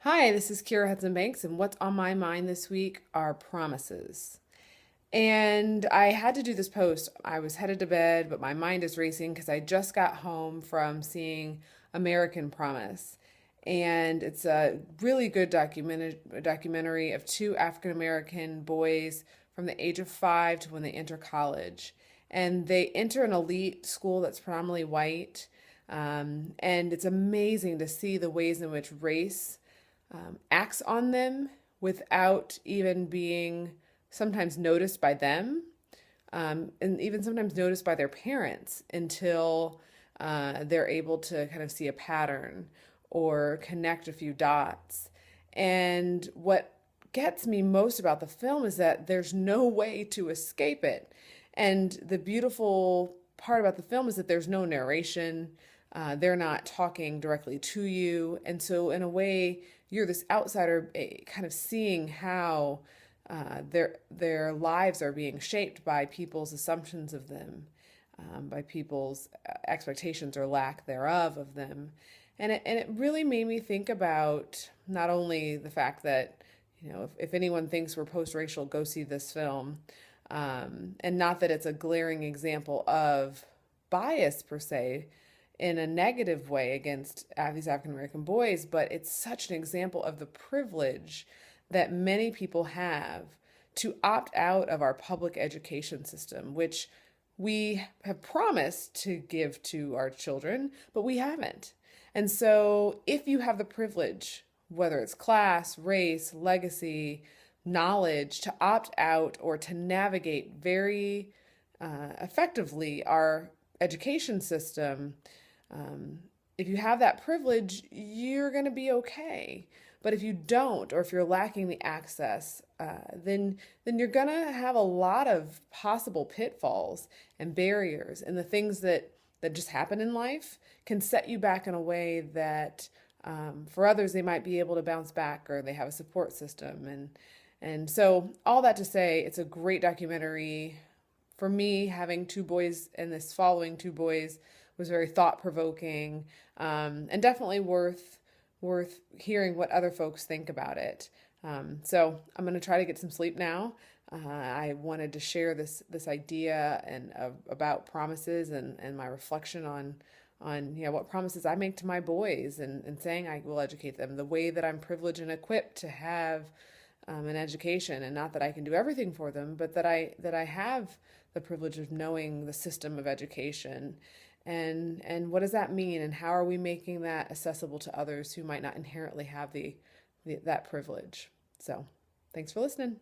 Hi, this is Kira Hudson Banks, and what's on my mind this week are promises. And I had to do this post. I was headed to bed, but my mind is racing because I just got home from seeing American Promise. And it's a really good documentary of two African American boys from the age of 5 to when they enter college. And they enter an elite school that's predominantly white. And it's amazing to see the ways in which race acts on them without even being sometimes noticed by them, and even sometimes noticed by their parents until they're able to kind of see a pattern or connect a few dots. And what gets me most about the film is that there's no way to escape it. And the beautiful part about the film is that there's no narration. They're not talking directly to you. And so, in a way, you're this outsider kind of seeing how their lives are being shaped by people's assumptions of them, by people's expectations or lack thereof of them. And it really made me think about not only the fact that, if anyone thinks we're post-racial, go see this film. And not that it's a glaring example of bias per se in a negative way against these African American boys, but it's such an example of the privilege that many people have to opt out of our public education system, which we have promised to give to our children, but we haven't. And so, if you have the privilege, whether it's class, race, legacy, knowledge, to opt out or to navigate very effectively our education system, if you have that privilege, you're going to be okay. But if you don't, or if you're lacking the access, then you're going to have a lot of possible pitfalls and barriers, and the things that just happen in life can set you back in a way that for others they might be able to bounce back, or they have a support system. And so all that to say, it's a great documentary. For me, having two boys and this following two boys was very thought provoking, and definitely worth hearing what other folks think about it. So I'm going to try to get some sleep now. I wanted to share this idea and about promises, and my reflection on what promises I make to my boys, and saying I will educate them the way that I'm privileged and equipped to have an education. And not that I can do everything for them, but that I have the privilege of knowing the system of education. And what does that mean, and how are we making that accessible to others who might not inherently have that privilege? So thanks for listening.